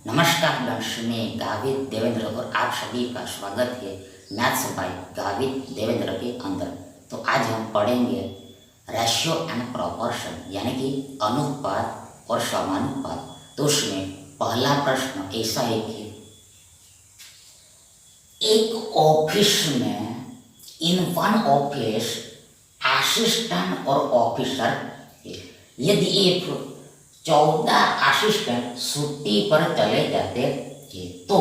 नमस्कार वंश में गावित देवेंद्र और आप सभी का स्वागत है मैथ्स बाय गावित देवेंद्र के अंदर। तो आज हम पढ़ेंगे रेशियो एंड प्रोपोर्शन यानी कि अनुपात और समानुपात। तो उसमें पहला प्रश्न ऐसा है कि एक ऑफिस में इन वन ऑफिस असिस्टेंट और ऑफिसर है। यदि एक 14 असिस्टेंट छुट्टी पर चले जाते हैं तो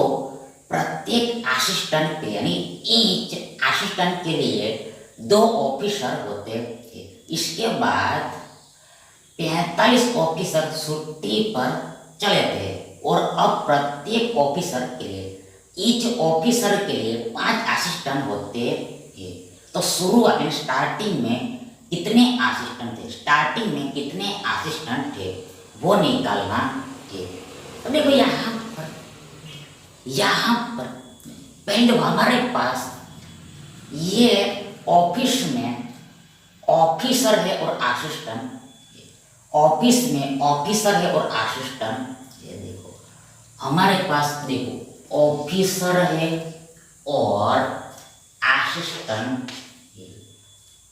प्रत्येक असिस्टेंट के यानी ईच असिस्टेंट के लिए 2 ऑफिसर होते हैं। इसके बाद 45 ऑफिसर छुट्टी पर चले थे और अब प्रत्येक ऑफिसर के लिए ईच ऑफिसर के लिए 5 असिस्टेंट होते हैं। तो शुरुआत में स्टार्टिंग में कितने असिस्टेंट थे, स्टार्टिंग में कितने असिस्टेंट थे वो निकालना है। तो देखो यहाँ पर पहले हमारे पास ये ऑफिस में ऑफिसर है और असिस्टेंट, ऑफिस में ऑफिसर है और असिस्टेंट। ये देखो हमारे पास देखो ऑफिसर है और असिस्टेंट,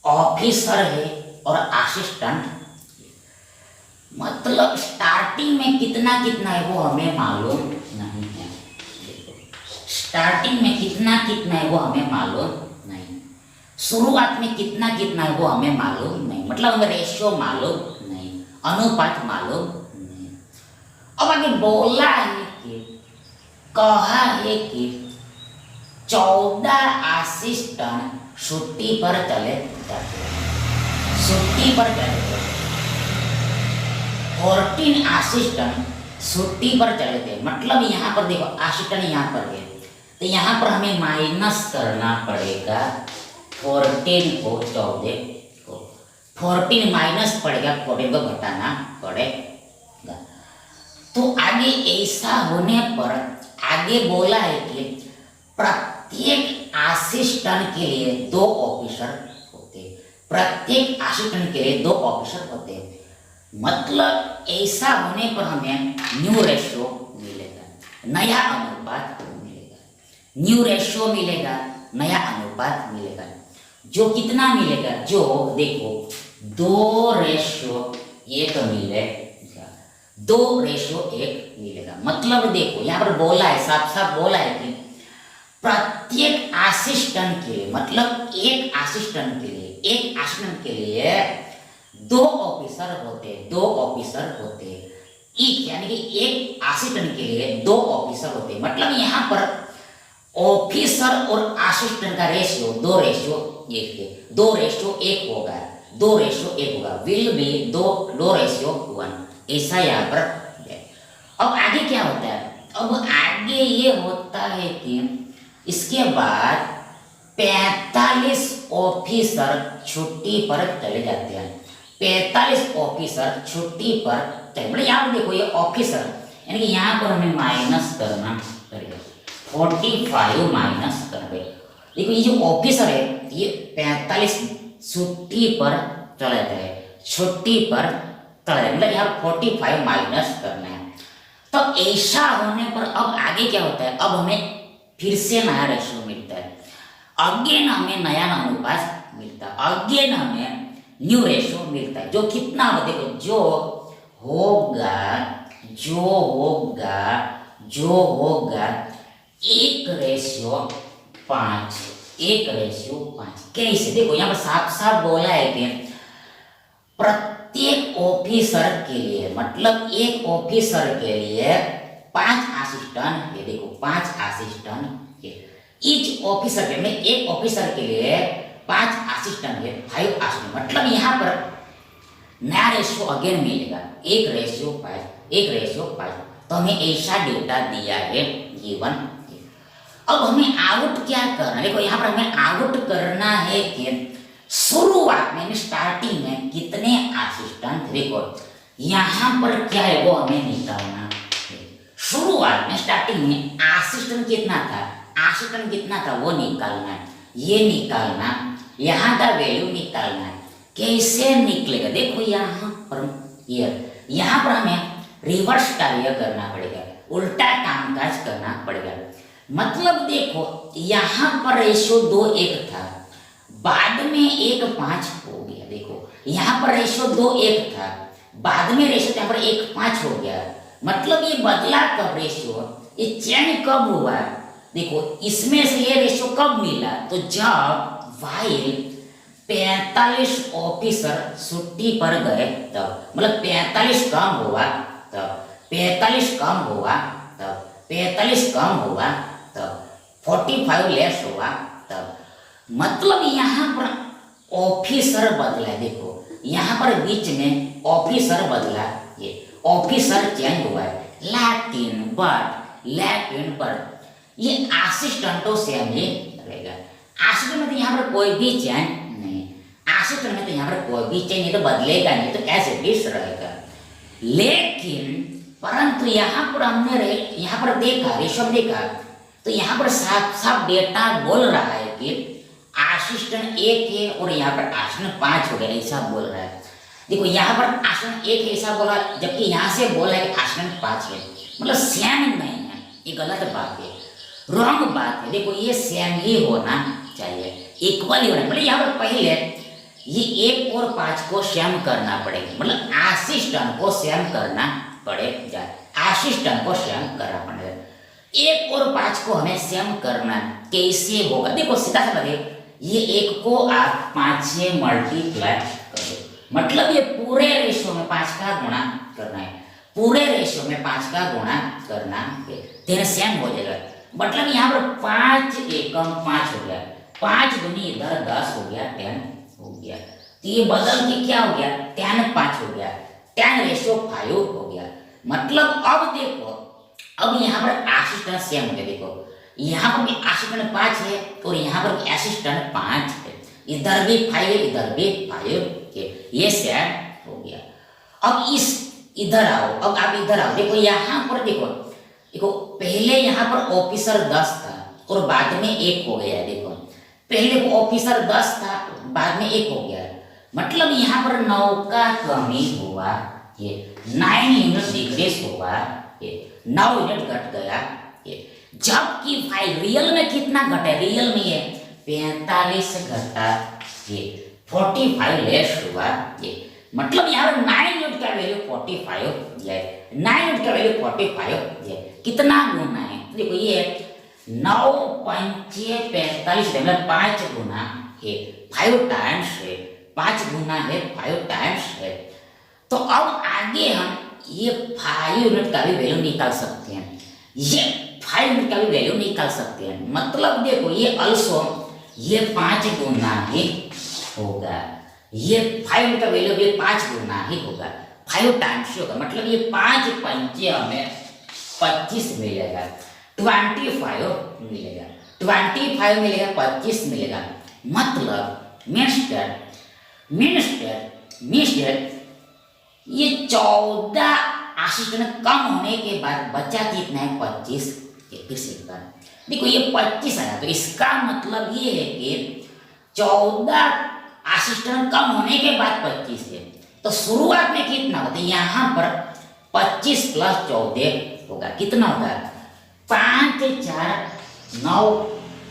ऑफिसर है और असिस्टेंट। मतलब स्टार्टिंग में कितना कितना है वो हमें मालूम नहीं है। स्टार्टिंग में कितना कितना है वो हमें मालूम नहीं, शुरुआत में कितना कितना है वो हमें मालूम नहीं, मतलब हमें रेशियो मालूम नहीं, अनुपात मालूम नहीं। अब आगे बोला है कि कहा है कि 14 असिस्टेंट छुट्टी पर चले जाते हैं, छुट्टी पर चले जाते हैं। 14 असिस्टेंट छुट्टी पर चले थे, मतलब यहाँ पर देखो असिस्टेंट यहाँ पर है तो यहाँ पर हमें माइनस करना पड़ेगा 14 को 14 को, 14 माइनस पड़ेगा 14 को घटाना पड़ेगा। तो आगे ऐसा होने पर आगे बोला है कि प्रत्येक असिस्टेंट के लिए 2 ऑफिसर होते, प्रत्येक असिस्टेंट के लिए 2 ऑफिसर होते। मतलब ऐसा होने पर हमें न्यू रेशियो मिलेगा, नया अनुपात मिलेगा, न्यू रेशियो मिलेगा, नया अनुपात मिलेगा। जो कितना मिलेगा, जो देखो 2:1 मिलेगा, 2:1 मिलेगा। मतलब देखो यहाँ पर बोला है, साफ साफ बोला है कि प्रत्येक असिस्टेंट के लिए, मतलब एक असिस्टेंट के लिए 2 ऑफिसर होते, 2 ऑफिसर होते। एक यानी कि एक असिस्टेंट के लिए 2 ऑफिसर होते। मतलब यहाँ पर ऑफिसर और असिस्टेंट का रेशियो 2:1 है, 2:1 होगा, 2:1 होगा, विल बी 2:1। ऐसा यहाँ पर है। अब आगे क्या होता है, अब आगे ये होता है कि इसके बाद 45 ऑफिसर छुट्टी पर चले जाते हैं, 45 ऑफिसर छुट्टी पर चले। मतलब यहाँ पर देखो ये ऑफिसर यानी कि यहाँ पर हमें माइनस करना पड़ेगा, 45 माइनस कर दे। देखो ये जो ऑफिसर है ये 45 छुट्टी पर चले जाए, छुट्टी पर चले जाए, मतलब यहाँ 45 माइनस करना है। तो ऐसा होने पर अब आगे क्या होता है, अब हमें फिर से नया रेशियो मिलता है, अगेन हमें नया अनुपात मिलता है, अगेन हमें न्यू रेशियो मिलता है। जो कितना हो देखो, जो होगा 1:5, 1:5। कैसे देखो यहाँ पर साफ साफ बोला है कि प्रत्येक ऑफिसर के लिए, मतलब एक ऑफिसर के लिए 5 असिस्टेंट है। देखो 5 असिस्टेंट है, ईच ऑफिसर के लिए, एक ऑफिसर के लिए 5 असिस्टेंट है, 5 असिस्टेंट। मतलब यहाँ पर नया रेशियो अगेन मिलेगा 1:5, 1:5। तो हमें ऐसा डेटा दिया है गिवन। अब हमें आउट क्या करना है, देखो यहाँ पर हमें आउट करना है कि शुरुआत में स्टार्टिंग में कितने असिस्टेंट। देखो यहाँ पर क्या है वो हमें निकालना है। शुरुआत में स्टार्टिंग में असिस्टेंट कितना था वो निकालना है, ये निकालना, यहाँ का वैल्यू निकालना है। कैसे निकलेगा, देखो यहाँ पर हमें रिवर्स कार्य करना पड़ेगा, उल्टा कामकाज करना पड़ेगा। मतलब देखो यहाँ पर रेशियो 2:1 था, बाद में 1:5 हो गया। देखो यहाँ पर रेशियो 2:1 था, बाद में रेशियो यहाँ पर 1:5 हो गया। मतलब ये बदला कब रेशियो, ये चेंज कब हुआ? देखो इसमें से ये रेशियो कब मिला, तो जब वाइल 45 ऑफिसर छुट्टी पर गए तब, मतलब 45 कम हुआ तब, 45 कम हुआ तब, 45 कम हुआ तब, 45 लेस हुआ तब। मतलब यहाँ पर ऑफिसर बदला। देखो यहाँ पर बीच में ऑफिसर बदला, ये ऑफिसर चेंज हुआ है, लेकिन पर ये असिस्टेंटों से हम ये रहेगा। असिस्टेंट में तो यहाँ पर कोई भी चेंज नहीं, असिस्टेंट में तो यहाँ पर कोई भी चेंज नहीं, तो बदलेगा नहीं, तो ऐसे डिस रहेगा। लेकिन परंतु यहाँ पर हमने यहाँ पर देखा, रेशम देखा, तो यहाँ पर साफ साफ डेटा बोल रहा है कि असिस्टेंट 1 है और यहाँ पर असिस्टेंट 5 हो गया, ऐसा बोल रहा है। देखो यहाँ पर असिस्टेंट 1 है ऐसा बोला, जबकि यहाँ से बोला है कि असिस्टेंट 5 है, मतलब सेम नहीं है, ये गलत बात है, रॉन्ग बात है। देखो ये सेम ही होना चाहिए, इक्वल ही होना, मतलब यहाँ पर पहले ये 1 और 5 को सेम करना पड़ेगा, मतलब असिस्टेंट को सेम करना पड़ेगा, असिस्टेंट को सेम करना पड़ेगा। 1 और 5 को हमें सेम करना कैसे होगा? देखो सीधा सा लगे, ये 1 को आप 5 से मल्टीप्लाई करो, मतलब ये पूरे रेशियो में 5 का गुणा करना है, पूरे रेशियो में 5 का गुणा करना है, तेरे सेम हो जाएगा। मतलब यहाँ पर 5 एकम 5 हो गया, 5 दूनी इधर 10 हो गया, 10 हो गया, तो ये बदल के क्या हो गया, 10 5 हो गया, 10 रेशियो 5 हो गया। मतलब अब देखो, अब यहाँ पर असिस्टेंट सेम हो गया। देखो यहाँ पर भी असिस्टेंट 5 है और यहाँ पर भी असिस्टेंट 5 है, इधर भी 5 है, इधर भी 5 है, ये सेम हो गया। अब इस इधर आओ, अब आप इधर आओ, देखो यहाँ पर देखो, देखो पहले यहाँ पर ऑफिसर 10 था और बाद में 1 हो गया। देखो पहले वो ऑफिसर 10 था, बाद में 1 हो गया, मतलब यहाँ पर 9 का कमी हुआ, ये 9 यूनिट डिक्रीज हुआ, ये 9 यूनिट घट गया। ये जबकि भाई रियल में कितना घटा, रियल में ये 45 घटा, ये 45 लेस हुआ, ये मतलब यहाँ पर 9 यूनिट का वैल्यू 45 है, 9 यूनिट का वैल्यू 45 है। कितना गुना है? देखो ये 9 पंचे 45 मतलब 5 गुना है, 5 टाइम्स है, 5 गुना है 5 टाइम्स है। तो अब आगे हम ये 5 यूनिट का भी वैल्यू निकाल सकते हैं, ये 5 यूनिट का भी वैल्यू निकाल सकते हैं। मतलब देखो ये अल्सो ये 5 गुना ही होगा, ये 5 यूनिट का वैल्यू भी 5 गुना ही होगा, 5 टाइम्स होगा, मतलब ये 5 पंचे हमें 25 मिलेगा, 25 मिलेगा, 25 मिलेगा, 25 मिलेगा। मतलब मिस्टर ये 14 असिस्टेंट कम होने के बाद बचा कितना है? 25। फिर से एक बार देखो ये 25 आया, तो इसका मतलब ये है कि 14 असिस्टेंट कम होने के बाद 25 है, तो शुरुआत में कितना होता है? यहाँ पर 25 प्लस 14 होगा, कितना होगा? 5 4 9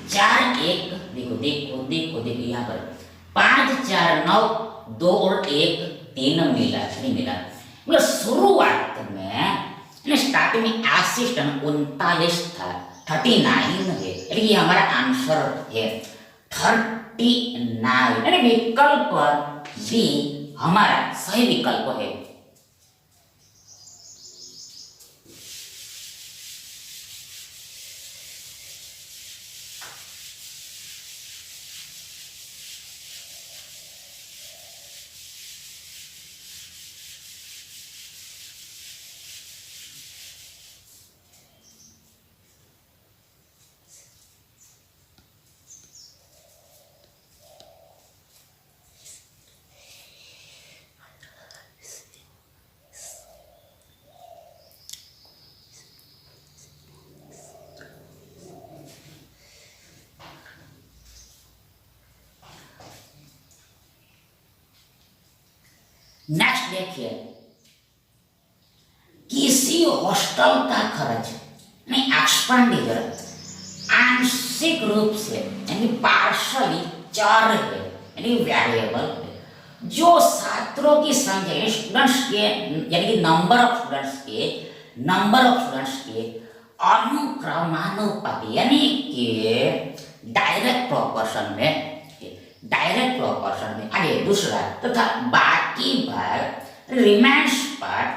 4 1, देखो देखो देखो देखो यहाँ पर 5 4 9 2 और 1 3 मिला, नहीं मिला, मतलब शुरुआत में स्टार्टिंग में असिस्टेंट 39 था, 39 है, यानी हमारा आंसर है 39, यानी विकल्प बी हमारा सही विकल्प है। नेक्स्ट देखिए कि हॉस्टल का खर्च नहीं एक्सपेंडिचर आंशिक रूप से यानी पार्शली चर है यानी वेरिएबल है। जो छात्रों की संख्या स्टूडेंट्स के यानी कि नंबर ऑफ स्टूडेंट्स के अनुक्रमानुपाती यानी कि डायरेक्ट प्रोपोर्शन में आगे दूसरा तथा बाकी भाग रिमेन्स पार्ट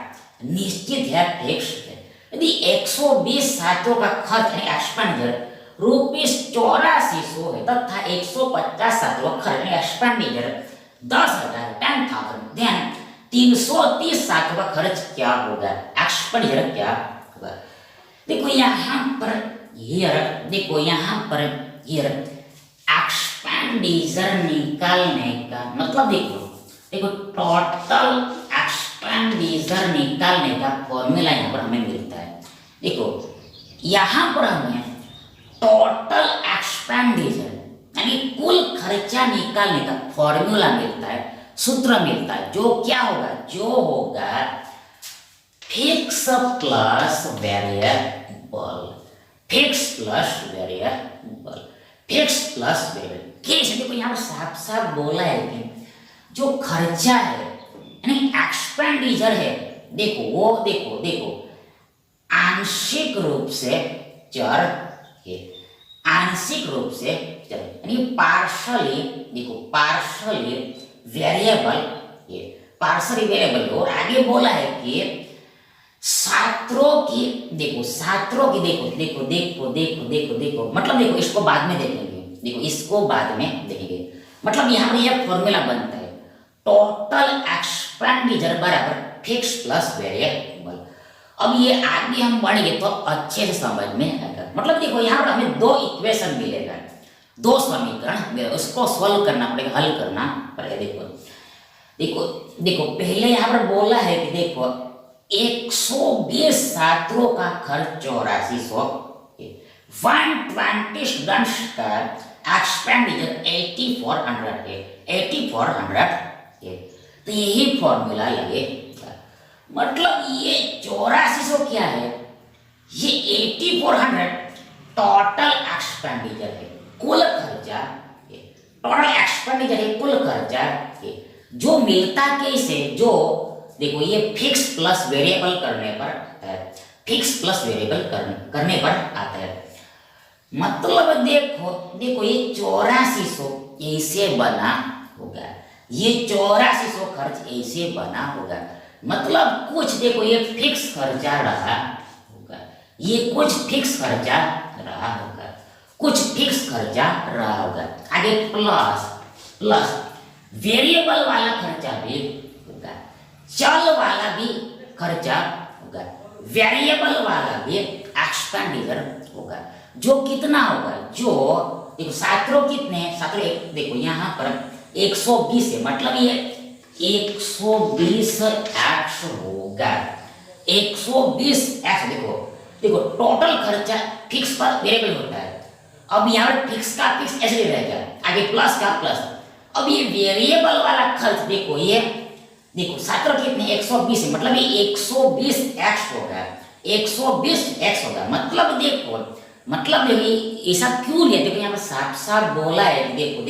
निश्चित है फिक्स्ड है। यदि 120 छात्रों का खर्च यानी एक्सपेंडिचर ₹8400 है तथा 150 छात्रों का खर्च यानी एक्सपेंडिचर 10,000 देन 330 छात्रों का खर्च क्या होगा, एक्सपेंडिचर क्या होगा। देखो यहाँ पर एक्सपेंडिचर निकालने का मतलब देखो टोटल एक्सपेंडिचर निकालने का फॉर्मूला यहाँ पर हमें मिलता है। देखो यहाँ पर हमें टोटल एक्सपेंडिचर यानी कुल खर्चा निकालने का फॉर्मूला मिलता है, सूत्र मिलता है, जो क्या होगा, जो होगा फिक्स प्लस वेरिएबल कैसे। देखो यहाँ पर साफ साफ बोला है कि जो खर्चा है यानी एक्सपेंडिचर है, देखो आंशिक रूप से चर है, यानी पार्शली वेरिएबल है। और आगे बोला है कि छात्रों की देखो मतलब देखो इसको बाद में देखेंगे, मतलब यहाँ पर यह फॉर्मूला बनता है टोटल एक्सपेंडिचर बराबर फिक्स प्लस वेरिएबल। अब ये आगे हम बढ़ेंगे तो अच्छे से समझ में आएगा। मतलब देखो यहाँ पर हमें दो इक्वेशन मिलेगा, दो समीकरण, उसको सॉल्व करना पड़ेगा, हल करना पड़ेगा। देखो पहले यहाँ पर बोला है कि देखो 120 छात्रों का खर्च 8400, 120 स्टूडेंट्स का एक्सपेंडिचर 8400 है। तो यही फॉर्मूला लगेगा। मतलब ये 8400 क्या है, ये 8400 टोटल एक्सपेंडिचर है, कुल खर्चा है, टोटल एक्सपेंडिचर है, कुल खर्चा है। जो मिलता कैसे, जो देखो ये फिक्स प्लस वेरिएबल करने पर करने पर आता है। मतलब देखो ये 8400 ऐसे बना होगा, ये 8400 खर्च ऐसे बना होगा। मतलब कुछ देखो ये फिक्स खर्चा रहा होगा, ये कुछ फिक्स खर्चा रहा होगा। आगे प्लस वेरिएबल वाला खर्चा भी होगा, चल वाला भी खर्चा होगा, वेरिएबल वाला भी एक्सपेंडिचर होगा। जो कितना होगा, जो देखो छात्रों देखो यहाँ पर 120 है, मतलब ये 120 एक्स होगा, 120 एक्स। देखो टोटल खर्चा फिक्स पर वेरिएबल होता है। अब यहाँ पर फिक्स का फिक्स ऐसे रहेगा, आगे प्लस का प्लस। अब ये वेरिएबल वाला खर्च देखो छात्र कितने 120 है, मतलब ये 120 एक्स होगा, 120 एक्स होगा। मतलब देखो ऐसा क्यों लिया, देखो यहाँ पर साफ बोला है। देखो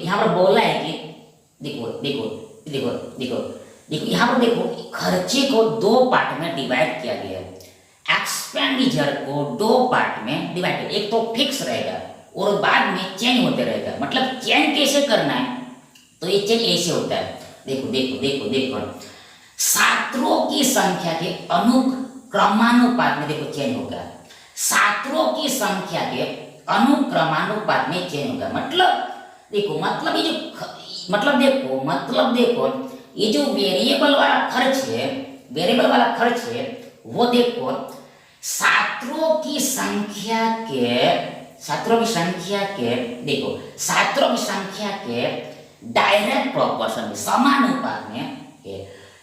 यहाँ पर बोला है कि देखो यहाँ पर देखो खर्चे को दो पार्ट में डिवाइड किया गया है। एक्सपेंडिचर को दो पार्ट में डिवाइड किया, एक तो फिक्स रहेगा और बाद में चेंज होते रहेगा। मतलब चेंज कैसे करना है, तो ये चेंज ऐसे होता है। देखो छात्रों की संख्या के अनुक्रमानुपात में देखो चेंज होगा, छात्रों की संख्या के अनुक्रमानुपात में चेंज होगा। मतलब ये जो वेरिएबल वाला खर्च है वो देखो छात्रों की संख्या के डायरेक्ट प्रोपोर्शन में समानुपात में,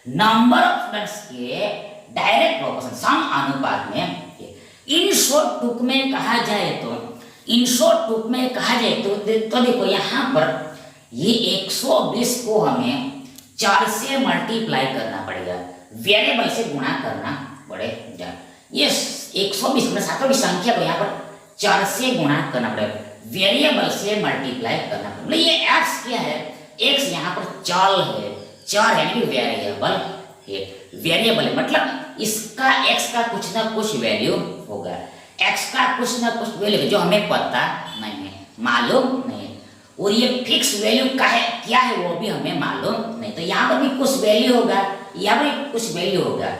नंबर ऑफ स्टूडेंट्स के डायरेक्ट प्रोपोर्शन सम अनुपात में। इन शॉर्ट टुक में कहा जाए तो देखो यहाँ पर ये 120 को हमें 4 से मल्टीप्लाई करना पड़ेगा, वेरिएबल से गुणा करना पड़ेगा। ये 120 मतलब सातों की संख्या को यहाँ पर 4 से गुणा करना पड़ेगा, वेरिएबल से मल्टीप्लाई करना पड़ेगा। मतलब ये x क्या है, x यहाँ पर चल है, चर यानी कि वेरिएबल है, वेरिएबल है मतलब इसका x का कुछ ना कुछ वैल्यू होगा, x का कुछ ना कुछ वैल्यू जो हमें पता नहीं है, मालूम नहीं है, और ये फिक्स वैल्यू का है क्या है वो भी हमें मालूम नहीं। तो यहाँ पर भी कुछ वैल्यू होगा, यहाँ पर भी कुछ वैल्यू होगा,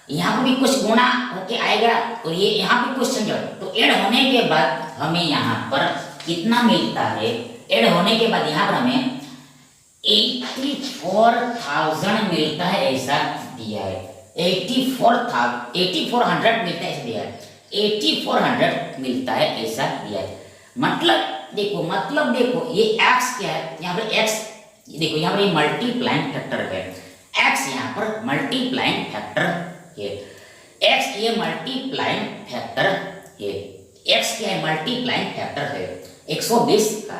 यहाँ पर भी कुछ गुणा होके आएगा और ये यहाँ पे क्वेश्चन जो तो ऐड होने के बाद हमें यहाँ पर कितना मिलता है, ऐड होने के बाद यहाँ पर हमें 84,000 मिलता है ऐसा दिया है, 8400 मिलता है ऐसा दिया है, 8400 मिलता है ऐसा दिया है। मतलब देखो ये x क्या है, यहाँ पर x देखो यहाँ पर ये मल्टीप्लाइंग फैक्टर है, x यहाँ पर मल्टीप्लाइंग फैक्टर है, x ये मल्टीप्लाइंग फैक्टर है, x क्या है मल्टीप्लाइंग फैक्टर है 120 का।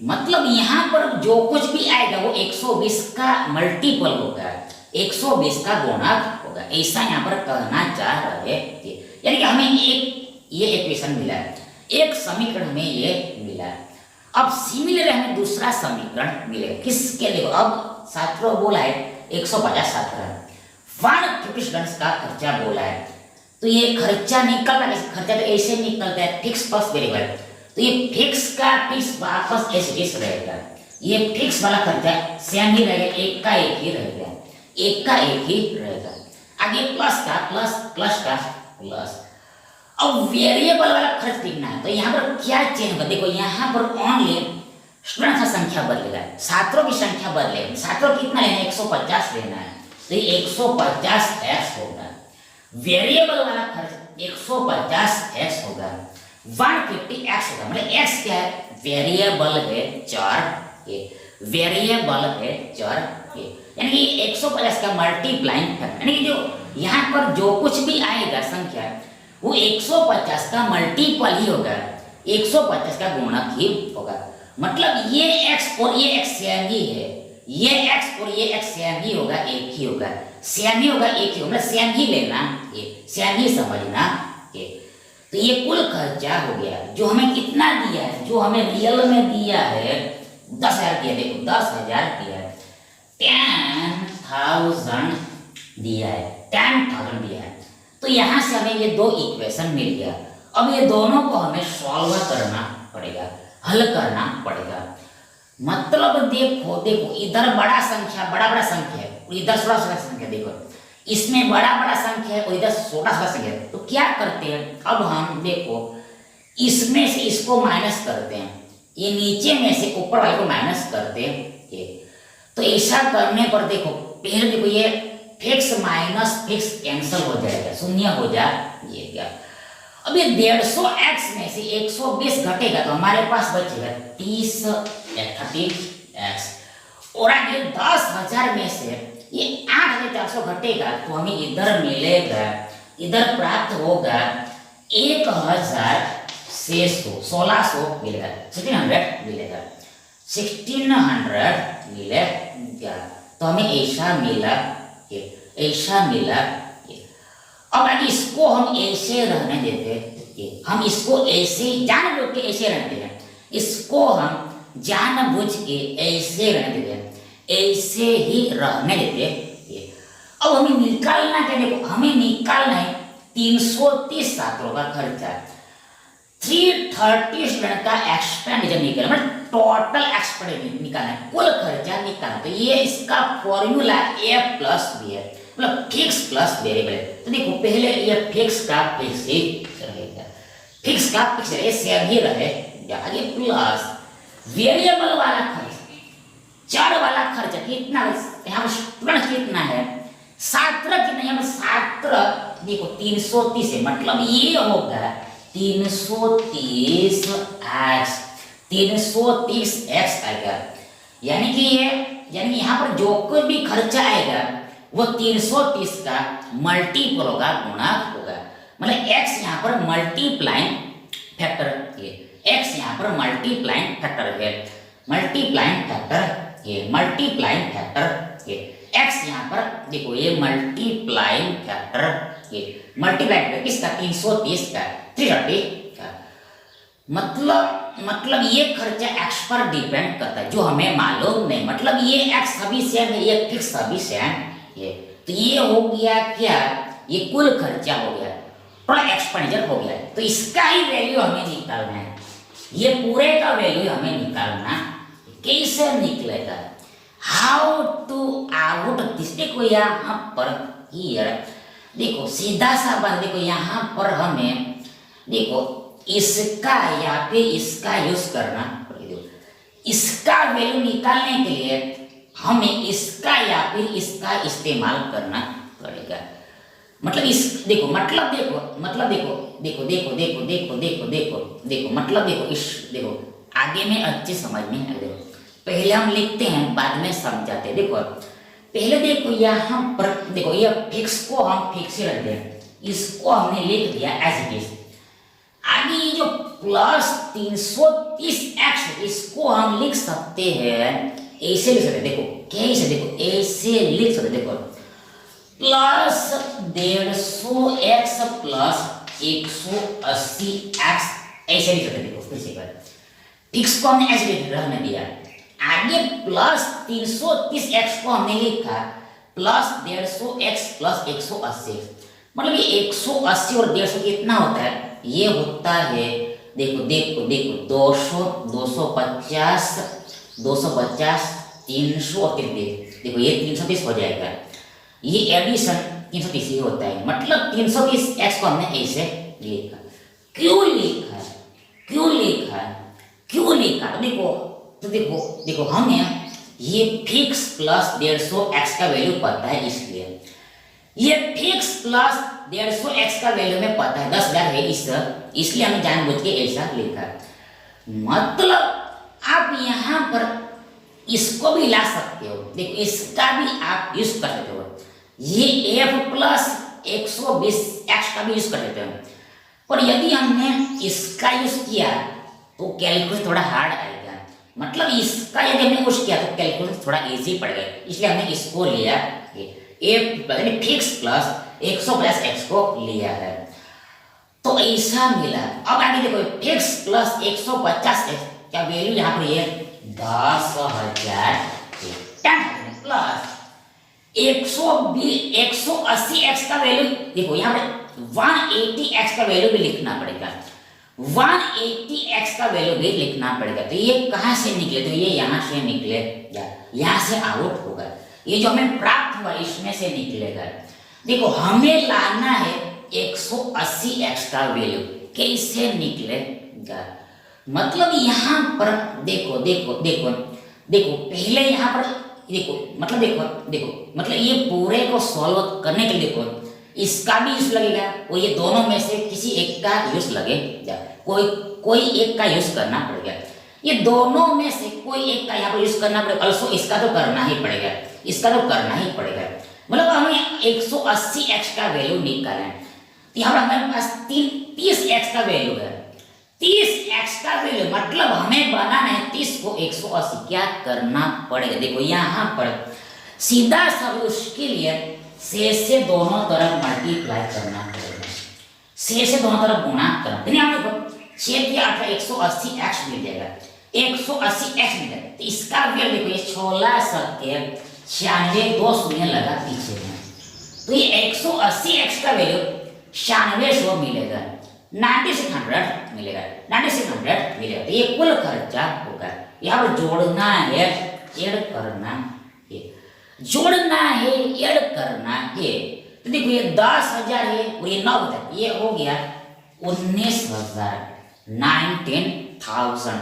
मतलब यहाँ पर जो कुछ भी आएगा वो 120 का मल्टीपल होगा, 120 का गुणक होगा, ऐसा यहाँ पर कहना चाह रहे थे। यानी कि हमें ये इक्वेशन मिला है, एक समीकरण हमें ये मिला है। अब सिमिलर हमें दूसरा समीकरण मिलेगा किसके, देखो अब छात्रों बोला है 150 छात्र 150 स्टूडेंट्स का खर्चा बोला है, तो ये खर्चा निकलना खर्चा तो ऐसे निकलता है फिक्स प्लस वेरिएबल, तो ये फिक्स का फिक्स वापस ऐसे रहेगा, ये फिक्स वाला खर्चा सेम ही रहेगा, एक का एक ही रहेगा, एक का एक ही रहेगा। आगे प्लस का प्लस, प्लस का प्लस। अब वेरिएबल वाला खर्च कितना है, तो यहाँ पर क्या चेंज होगा, देखो यहाँ पर ओनली स्टूडेंट का संख्या बदलेगा, छात्रों की संख्या बदलेगी, छात्रों कितना लेना है 150 लेना है, तो ये 150x होगा, वेरिएबल वाला खर्च 150x होगा, 150x होगा। मतलब x क्या है, वेरिएबल है चर है, वेरिएबल है चर है, यानी कि 150 का मल्टीप्लाइंग फैक्टर, यानी कि जो यहाँ पर जो कुछ भी आएगा संख्या वो 150 का मल्टीपल ही होगा, 150 का गुणक ही होगा। मतलब ये x और ये x सेम ही है, ये x और ये x सेम ही होगा, एक ही होगा, सेम ही होगा, एक ही होगा, सेम ही लेना, ये सेम ही समझना ये। तो ये कुल खर्चा हो गया जो हमें कितना दिया है, जो हमें रियल में दिया है 10,000 दिया, देखो 10,000 दिया है, 10,000 दिया है, 10,000 दिया है। तो यहाँ से हमें ये दो इक्वेशन मिल गया। अब ये दोनों को हमें सॉल्व करना पड़ेगा, हल करना पड़ेगा। मतलब देखो इधर बड़ा बड़ा संख्या है, इधर छोटा संख्या, देखो इसमें बड़ा संख्या है और इधर छोटा संख्या है, तो क्या करते हैं, अब हम देखो इसमें से इसको माइनस करते हैं, ये नीचे में से ऊपर वाले को माइनस करते हैं। तो ऐसा करने पर देखो पहले देखो ये फिक्स माइनस फिक्स कैंसिल हो जाएगा, शून्य हो जाएगा। अब ये 150x में से 120 घटेगा तो हमारे पास बचेगा 30x, और आगे 10,000 में से ये 8,400 घटेगा तो हमें इधर मिलेगा, इधर प्राप्त होगा 1,1600 मिलेगा, 1600 मिलेगा, 1600 मिलेगा। तो हमें ऐसा मिला, ऐसा मिला। अब आगे इसको हम ऐसे रहने देते हैं, हम इसको ऐसे जानबूझ के ऐसे रहने देते हैं, इसको हम जानबूझ के ऐसे रहने देते हैं, ऐसे ही रहने देते हैं। अब हमें निकालना क्या, देखो हमें निकालना है 330 छात्रों का खर्चा, 330 स्टूडेंट का एक्सपेंडिचर निकालना, मतलब टोटल एक्सपेंडिचर निकालना है, कुल खर्चा निकालना। तो ये इसका फॉर्मूला a प्लस बी है, मतलब फिक्स प्लस वेरिएबल है। तो देखो पहले ये फिक्स का फिक्स ही रहेगा, फिक्स का फिक्स रहेगा, सेम ही रहेगा। आगे प्लस वेरिएबल वाला खर्च, चर वाला खर्च कितना, यहाँ पर स्टूडेंट कितना है, छात्र कितना, यहाँ पर छात्र देखो 330 है, मतलब ये होगा 330x आएगा, यानी कि यहाँ पर जो कोई भी खर्चा आएगा वो 330 का मल्टीपल होगा, गुणक होगा। मतलब x यहाँ पर मल्टीप्लाइंग फैक्टर है, x यहाँ पर मल्टीप्लाइंग फैक्टर है, मल्टीप्लाइंग फैक्टर है, मल्टीप्लाइंग फैक्टर ये x यहाँ पर देखो ये मल्टीप्लाइंग फैक्टर, ये मल्टीप्लाई किसका 330 का 330 का, मतलब ये खर्चा x पर डिपेंड करता है जो हमें मालूम नहीं, मतलब ये x सभी सेम है, ये फिक्स सभी सेम ये, तो ये हो गया क्या, ये कुल खर्चा हो गया, थोड़ा एक्सपेंडिचर हो गया, तो इसका ही वैल्यू हमें निकालना है, ये पूरे का वैल्यू हमें निकालना, कैसे निकलेगा, हाउ टू आउट दिस, देखो यहाँ पर हियर देखो सीधा सा बात, देखो यहाँ पर हमें देखो इसका या फिर इसका यूज करना पड़ेगा, इसका वैल्यू निकालने के लिए हमें इसका या फिर इसका इस्तेमाल करना पड़ेगा, मतलब इस देखो मतलब देखो मतलब देखो इस देखो आगे में अच्छे समझ में आ, देखो पहले हम लिखते हैं बाद में समझाते हैं, देखो पहले देखो यहाँ पर देखो ये फिक्स को हम फिक्स ही रखते हैं, इसको हमने लिख दिया एज इट इज, आगे ये जो प्लस 330x इसको हम लिख सकते हैं, ऐसे लिख सकते हैं, देखो कैसे, देखो ऐसे लिख सकते, देखो प्लस 150x प्लस 180x ऐसे लिख सकते, देखो फिर से फिक्स को हमने ऐसे रहने दिया, आगे प्लस 330x को हमने लिखा प्लस 150x प्लस 180, मतलब ये 180 और 150 कितना होता है, ये होता है देखो 200 250 250 300 और 330, देखो ये 330 हो जाएगा, ये एडिशन 330 ही होता है, मतलब 330x को हमने ऐसे लिखा, क्यों लिखा, तो देखो हमें ये फिक्स प्लस 150x का वैल्यू पता है, इसलिए ये फिक्स प्लस 150x का वैल्यू में पता है 10,000 है, इसलिए हमने जानबूझ के ऐसा लिखा, मतलब आप यहाँ पर इसको भी ला सकते हो, देखो इसका भी आप यूज कर सकते हो, ये f प्लस 120x का भी यूज कर सकते हो, पर यदि हमने इसका यूज किया तो कैलकुलेशन थोड़ा हार्ड आएगा, मतलब इसका यदि हमने यूज किया तो कैलकुलेशन थोड़ा इजी पड़ेगा, इसलिए हमने इसको लिया, यानी फिक्स प्लस 150 x को लिया है, तो ऐसा मिला। अब आगे देखो फिक्स प्लस 150 x क्या वैल्यू यहाँ पर ये 10,000 प्लस 180x का वैल्यू, देखो यहाँ पर 180x का वैल्यू भी लिखना पड़ेगा, 180x का वैल्यू भी लिखना पड़ेगा, तो ये कहाँ से निकले, तो ये यहाँ से निकलेगा, यहाँ से आउट होगा, ये जो हमें प्राप्त हुआ इसमें से निकलेगा, देखो हमें लाना है 180x का वैल्यू, कैसे निकलेगा, मतलब यहाँ पर देखो पहले यहाँ पर देखो मतलब ये पूरे को सॉल्व करने के लिए देखो इसका भी यूज लगेगा और ये दोनों में से किसी एक का यूज लगेगा, कोई एक का यूज करना पड़ेगा, ये दोनों में से कोई एक का यहाँ पर यूज करना पड़ेगा, अल्सो इसका तो करना ही पड़ेगा, मतलब हमें 180x का वैल्यू निकालना है, यहाँ पर हमारे पास 30x का वैल्यू है, 30x का वैल्यू मतलब हमें बनाना है 30 को 180, क्या करना पड़ेगा, देखो यहाँ पर सीधा सा उसके लिए शेष से दोनों तरफ मल्टीप्लाई करना पड़ेगा, शेष से दोनों तरफ गुणा करना, यानी आप देखो 6 के 8 180x मिल जाएगा, 180x मिल जाएगा, तो इसका वैल्यू देखो ये 16 96 2 शून्य लगा पीछे में, तो ये 180x का वैल्यू 9600 मिलेगा, 9600 मिलेगा, तो ये कुल खर्चा होगा, यहाँ पर जोड़ना है ऐड करना है, तो देखो ये 10,000 है और ये 9,000, ये हो गया 19,000,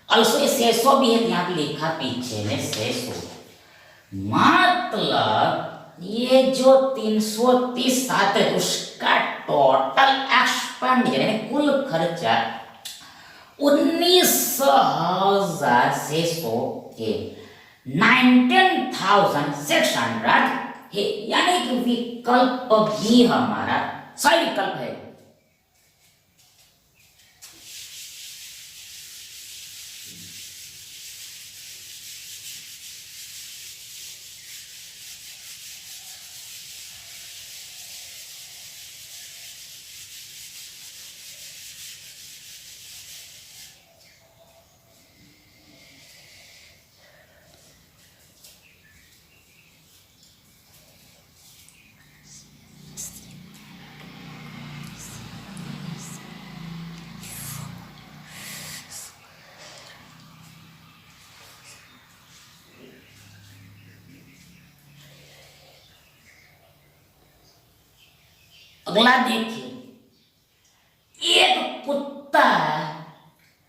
अल्सो ये 600 भी है, यहाँ पे लिखा पीछे में 600, मतलब ये जो 330 है उसका टोटल एक्सपेंडिचर यानी कुल खर्चा 19,600 है, 19,600 है, यानी कि विकल्प भी हमारा सही विकल्प है। अगला देखिए, एक कुत्ता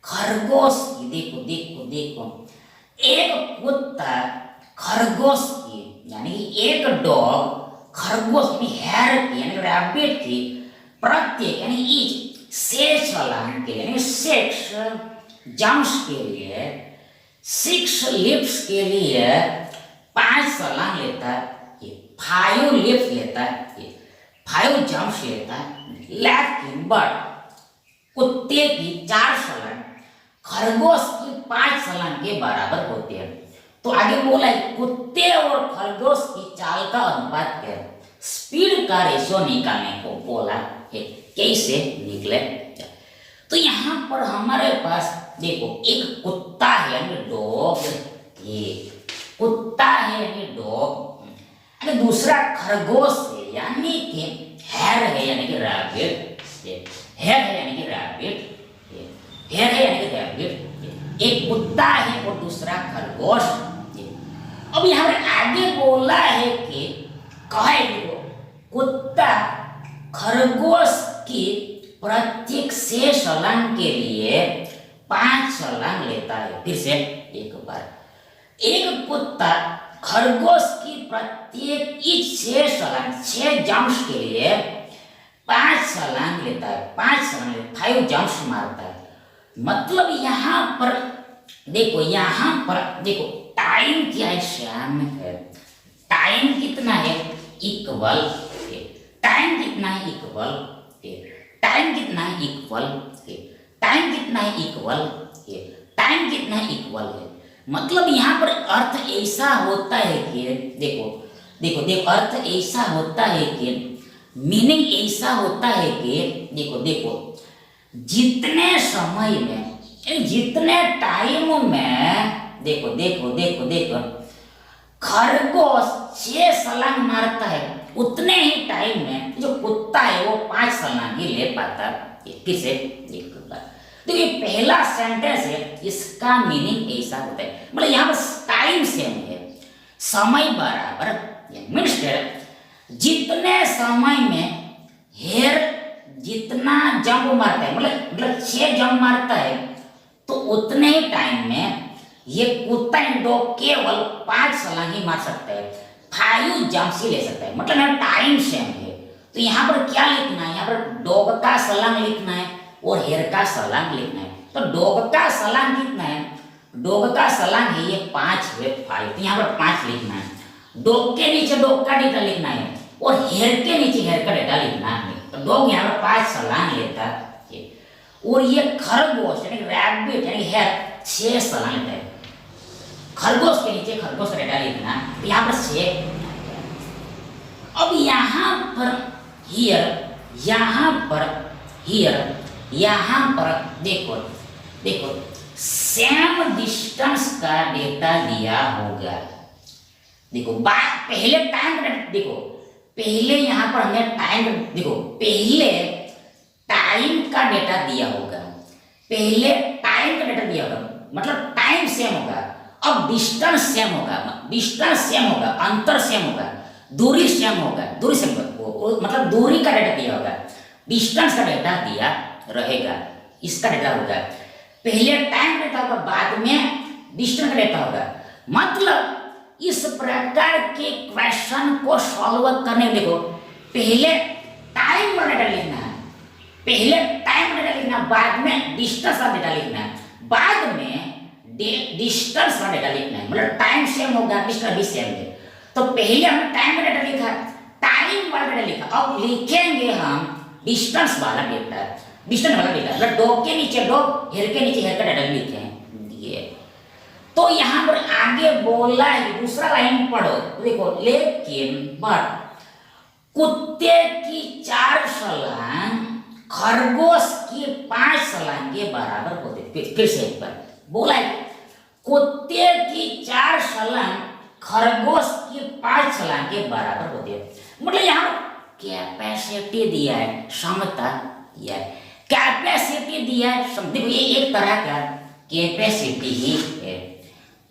खरगोश की, देखो देखो देखो, एक कुत्ता खरगोश की, यानी एक डॉग खरगोश यानी हेयर की, यानी रैबिट की प्रत्येक यानी ईच 6 छलांग के लिए, यानी 6 जंप्स के लिए, 6 लिफ्ट्स के लिए 5 छलांग लेता है, ये 5 लिफ्ट लेता है, ये 5 जंप्स लेता है। लेकिन बट कुत्ते की 4 छलांग खरगोश की 5 छलांग के बराबर होते हैं। तो आगे बोला है कुत्ते और खरगोश की चाल का अनुपात क्या है, स्पीड का रेशियो निकालने को बोला है, कैसे निकले। तो यहाँ पर हमारे पास देखो एक कुत्ता है यानी डॉग, ये कुत्ता है यानी डॉग, दूसरा खरगोश है यानी कि हेयर है यानी कि रैबिट, हेयर है यानी कि रैबिट, हेयर है यानी कि रैबिट, एक कुत्ता है और दूसरा खरगोश। अब यहाँ पर आगे बोला है कि कहे कुत्ता खरगोश की प्रत्येक 6 छलांग के लिए 5 छलांग लेता है। फिर से एक बार, एक कुत्ता खरगोश की प्रत्येक 6 छलांग 6 जंप्स के लिए 5 छलांग लेता है, 5 छलांग 5 जंप्स मारता है। मतलब यहाँ पर देखो, यहाँ पर देखो टाइम क्या है, श्याम है, टाइम कितना है इक्वल, टाइम कितना है इक्वल, टाइम कितना है इक्वल, टाइम कितना है इक्वल, टाइम कितना है इक्वल है। मतलब यहाँ पर अर्थ ऐसा होता है कि देखो देखो देखो, अर्थ ऐसा होता है कि मीनिंग ऐसा होता है कि देखो देखो, जितने समय में जितने टाइम में देखो देखो देखो देखो खरगोश 6 छलांग मारता है, उतने ही टाइम में जो कुत्ता है वो 5 छलांग ही ले पाता है। फिर से देखो तो ये पहला सेंटेंस है, इसका मीनिंग ऐसा होता है, मतलब यहाँ पर टाइम सेम है, समय बराबर, मीन्स जितने समय में हेयर जितना जंप मारता है, मतलब 6 जंप मारता है, तो उतने ही टाइम में ये कुत्ता डॉग केवल 5 छलांग ही मार सकता है, 5 जंप्स ही ले सकता है, मतलब यहाँ टाइम सेम है। तो यहाँ पर क्या लिखना है, यहाँ पर डॉग का छलांग लिखना है और हेयर का छलांग लिखना है। तो डॉग का छलांग कितना है, डॉग का छलांग है ये 5 है 5, तो यहाँ पर 5 लिखना है। डॉग के नीचे डॉग का डेटा लिखना है और हेयर के नीचे हेयर का डेटा लिखना है। तो डॉग यहाँ पर 5 छलांग लेता है और ये खरगोश यानी रैबिट यानी हेयर 6 छलांग लेता है। खरगोश के नीचे खरगोश का डेटा लिखना, तो यहाँ पर 6। अब यहाँ पर हियर, यहाँ पर हियर, यहाँ पर देखो देखो सेम डिस्टेंस का डेटा दिया होगा। देखो बात पहले टाइम का देखो, पहले यहाँ पर हमें टाइम देखो, पहले टाइम का डेटा दिया होगा, पहले टाइम का डेटा दिया होगा, मतलब टाइम सेम होगा। अब डिस्टेंस सेम होगा, डिस्टेंस सेम होगा, अंतर सेम होगा, दूरी सेम होगा, दूरी सेम होगा, मतलब दूरी का डेटा दिया होगा, डिस्टेंस का डेटा दिया रहेगा, इसका डेटा होगा। पहले टाइम डेटा होगा, बाद में डिस्टेंस का डेटा होगा। मतलब इस प्रकार के क्वेश्चन को सॉल्व करने में देखो, पहले टाइम का डेटा लिखना है, पहले टाइम का डेटा लिखना, बाद में डिस्टेंस का डेटा लिखना है, बाद में डिस्टेंस का डेटा लिखना है। मतलब टाइम सेम होगा, डिस्टेंस भी सेम है। तो पहले हमने टाइम का डेटा लिखा, टाइम वाला डेटा लिखा, अब लिखेंगे हम डिस्टेंस वाला डेटा, डिस्टेंस वाला डेटा, मतलब डॉग के नीचे डॉग, हेयर के नीचे हेयर का डेटा लिखे हैं ये। तो यहाँ पर आगे बोला है, दूसरा लाइन पढ़ो, देखो लेकिन बट कुत्ते की 4 छलांग खरगोश की 5 छलांग के बराबर होते। फिर से एक बार बोला है, कुत्ते की 4 छलांग खरगोश की 5 छलांग के बराबर होती है। मतलब यहाँ कैपेसिटी दिया है, क्षमता दिया है, कैपेसिटी दिया है। देखो ये एक तरह का कैपेसिटी ही है,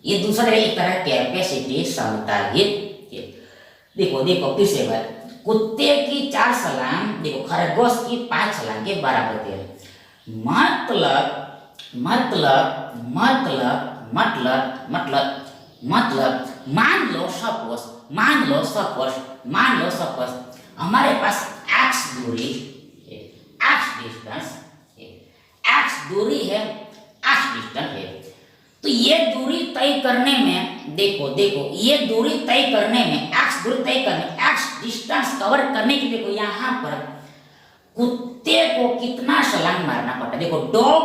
ये दूसरा एक तरह कैपेसिटी क्षमता ही है। देखो देखो फिर से बात, कुत्ते की 4 छलांग देखो खरगोश की 5 छलांग के बराबर होती है। मतलब मतलब मतलब मतलब मतलब मतलब मान लो सपोज हमारे पास x दूरी x डिस्टेंस x दूरी है x डिस्टेंस है। तो ये दूरी तय करने में देखो ये दूरी तय करने में x दूरी तय करने x डिस्टेंस कवर करने के लिए देखो यहाँ पर कुत्ते को कितना छलांग मारना पड़ता है। देखो डॉग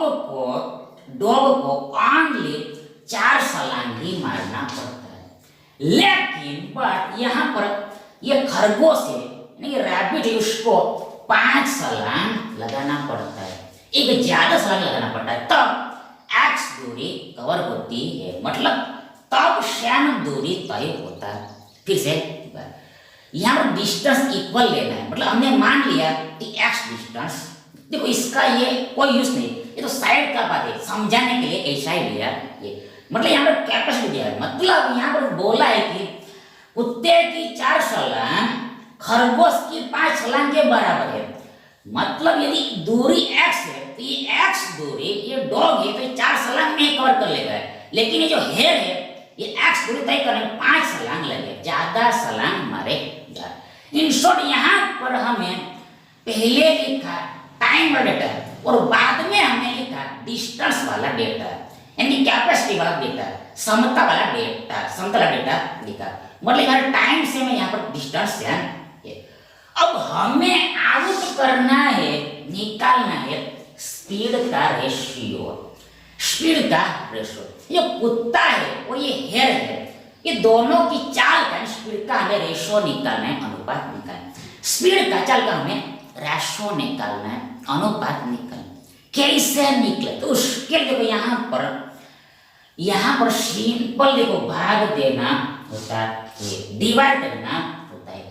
को ओनली 4 छलांग ही मारना पड़ता है। लेकिन बट यहाँ पर ये खरगोश है यानी रैबिट है उसको 5 छलांग लगाना पड़ता है, एक ज्यादा छलांग लगाना पड़ता है, तब x दूरी कवर होती है, मतलब तब सैम दूरी तय होता है। फिर से यहाँ पर डिस्टेंस इक्वल लेना है, मतलब हमने मान लिया कि x डिस्टेंस देखो इसका ये कोई यूज नहीं, ये तो साइड का बात है, समझाने के लिए ऐसा ही लिया ये, मतलब यहाँ पर कैपेसिटी दिया है, मतलब यहाँ पर बोला है कि कुत्ते की 4 छलांग खरगोश की 5 छलांग के बराबर है। मतलब यदि दूरी x है तो ये x दूरी ये डॉग है तो ये 4 छलांग में कवर कर लेगा, लेकिन ये जो हेयर है ये x दूरी तय करने में 5 छलांग लगे, ज्यादा छलांग मारेगा। इन शॉर्ट यहाँ पर हमें पहले लिखा टाइम वाला डेटा और बाद में हमने लिखा डिस्टेंस वाला डेटा, यानी कैपेसिटी वाला डेटा, समता वाला डेटा, समता वाला डेटा लिखा, मतलब यहाँ टाइम से मैं यहाँ पर डिस्टेंस है। अब हमें आउट करना है, निकालना है स्पीड का रेशियो, स्पीड का रेशियो। ये कुत्ता है और ये हेयर है, ये दोनों की चाल का स्पीड का हमें रेशियो निकालना है, अनुपात निकालना है। स्पीड का चाल का हमें रेशियो निकालना है, अनुपात निकालना है। कैसे निकले तो उसके लिए देखो यहाँ पर सिंपल देखो भाग देना होता है, डिवाइड करना होता है,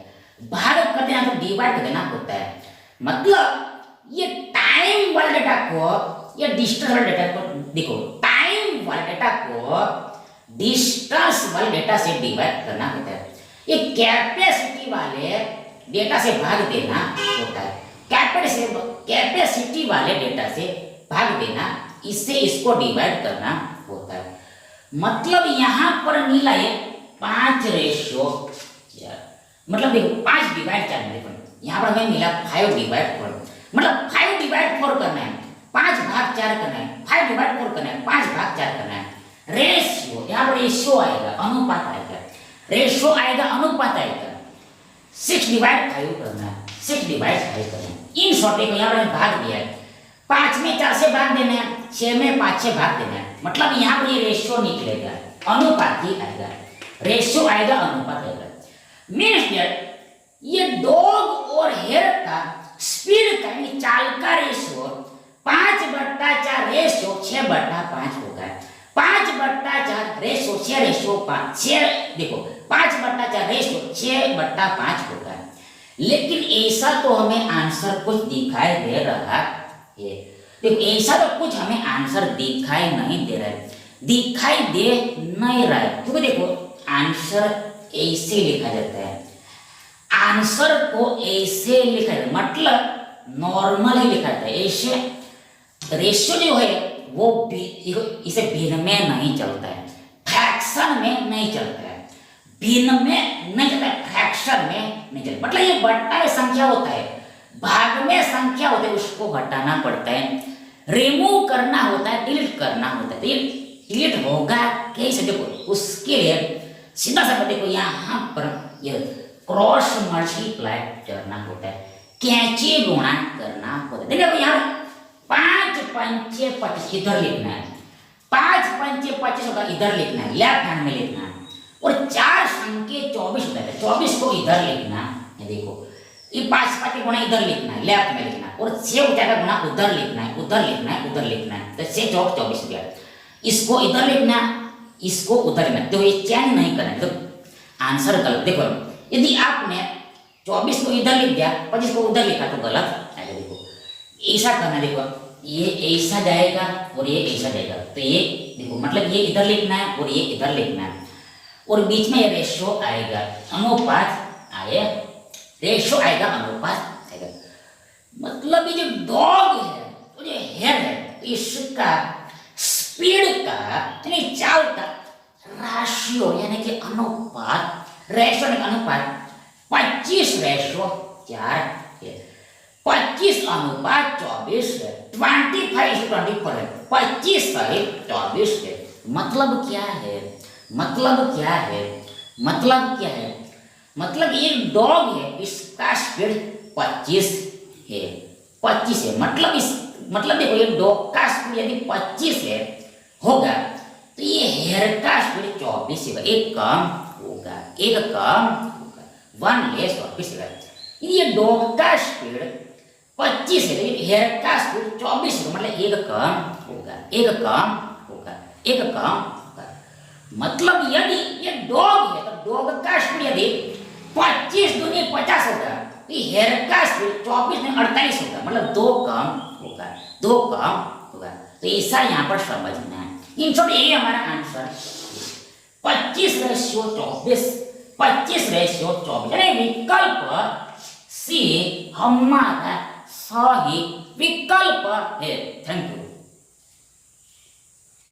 भाग कर देना तो डिवाइड कर देना होता है। मतलब ये टाइम वाले डेटा को या डिस्टेंस वाले डेटा को देखो, टाइम वाले डेटा को डिस्टेंस वाले डेटा से डिवाइड करना होता है, ये कैपेसिटी वाले डेटा से भाग देना होता है, कैपेसिटी वाले डेटा से भाग देना, इससे इसको डिवाइड करना होता है। मतलब यहाँ पर मिला है 5 रेशियो, मतलब देखो 5 डिवाइड 4, देखो यहाँ पर हमें मिला 5 डिवाइड 4, मतलब 5 डिवाइड 4 करना है, 5 भाग 4 करना है, 5 डिवाइड 4 करना है, 5 भाग 4 करना है। रेशियो यहाँ पर रेशियो आएगा, अनुपात आएगा, रेशियो आएगा, अनुपात आएगा। 6 डिवाइड 5 करना है, 6 डिवाइड 5 करना है। इन शॉर्ट देखो यहाँ पर भाग दिया है, 5 में 4 से भाग देना है, 6 में 5 से भाग देना है, मतलब यहाँ पर ये रेशियो निकलेगा, अनुपात ही आएगा, रेशियो आएगा, अनुपात आएगा। मीन्स ये डॉग और हेयर का स्पीड का चाल का रेशियो 5/4 रेशियो 6/5 होगा। 5/4 रेशियो 6 रेशियो 5, 6 देखो 5/4 रेशियो 6/5 होगा। लेकिन ऐसा तो हमें आंसर कुछ दिखाई दे रहा है, देखो ऐसा तो कुछ हमें आंसर दिखाई नहीं दे रहा है, दिखाई दे नहीं रहा है, क्योंकि देखो आंसर ऐसे लिखा जाता है, आंसर को ऐसे लिखा जाता है, मतलब नॉर्मल ही लिखा जाता है, ऐसे रेशियो जो है वो इसे भिन्न में नहीं चलता है, फ्रैक्शन में नहीं चलता है, भिन्न में नहीं चलता है, फ्रैक्शन में नहीं चलता, मतलब ये बट्टा में संख्या होता है, भाग में संख्या होता है, उसको घटाना पड़ता है, रिमूव करना होता है, डिलीट करना होता है। तो ये डिलीट होगा कैसे, देखो उसके लिए सीधा सा देखो यहाँ पर ये क्रॉस मल्टीप्लाई करना होता है, कैंची गुणा करना होता है। देखो यहाँ 5 पंचे 25 इधर लिखना है, 5 पंचे 25 होगा इधर लिखना है, लेफ्ट हैंड में लिखना है, और 4 संख्या 24 होता है, 24 को इधर लिखना है। देखो ये 5 5 गुणा इधर लिखना है, लेफ्ट में लिखना है, और 6 का गुणा उधर लिखना है, उधर लिखना है, उधर लिखना है, तो 6 चौक 24 हो गया। इसको इधर लिखना, इसको उधर लिखना, तो ये चेंज नहीं करना है, तो आंसर गलत। देखो यदि आपने 24 को इधर लिख दिया, 25 को उधर लिखा तो गलत आएगा। देखो ऐसा करना, देखो ये ऐसा जाएगा और ये ऐसा जाएगा, तो ये देखो मतलब ये इधर लिखना है और ये इधर लिखना है, और बीच में ये रेशियो आएगा, अनुपात आए रेशो आएगा, अनुपात आएगा। मतलब ये जो डॉग है, तो जो हेयर है, इसका स्पीड का, यानी चाल का राशियो यानी कि अनुपात, रेशो यानी अनुपात 25 रेशो 4 है। 25 अनुपात 24 है। 25:24 है। 25 सहित 24 है। मतलब क्या है? मतलब क्या है? मतलब क्या है? मतलब ये डॉग है, इसका स्पीड 25 है। 25 है, मतलब देखो, ये डॉग का स्पीड यदि 25 है होगा, तो ये हेयर का स्पीड 24 होगा। एक कम होगा, एक कम होगा, 1 लेस 24 होगा। ये डॉग का स्पीड 25 है, लेकिन हेयर का स्पीड 24 होगा, मतलब एक कम होगा, एक कम होगा, एक कम होगा। मतलब यदि ये डॉग है, तो डॉग का स्पीड यदि 25 दूनी 50 होगा, तो हेयर का स्पीड 24 में 48 होगा, मतलब 2 कम होगा, 2 कम होगा। तो ऐसा यहाँ पर समझना है। इन शॉर्ट ये हमारा आंसर 25:24, 25:24, यानी विकल्प सी हमारा सही विकल्प है। Thank you.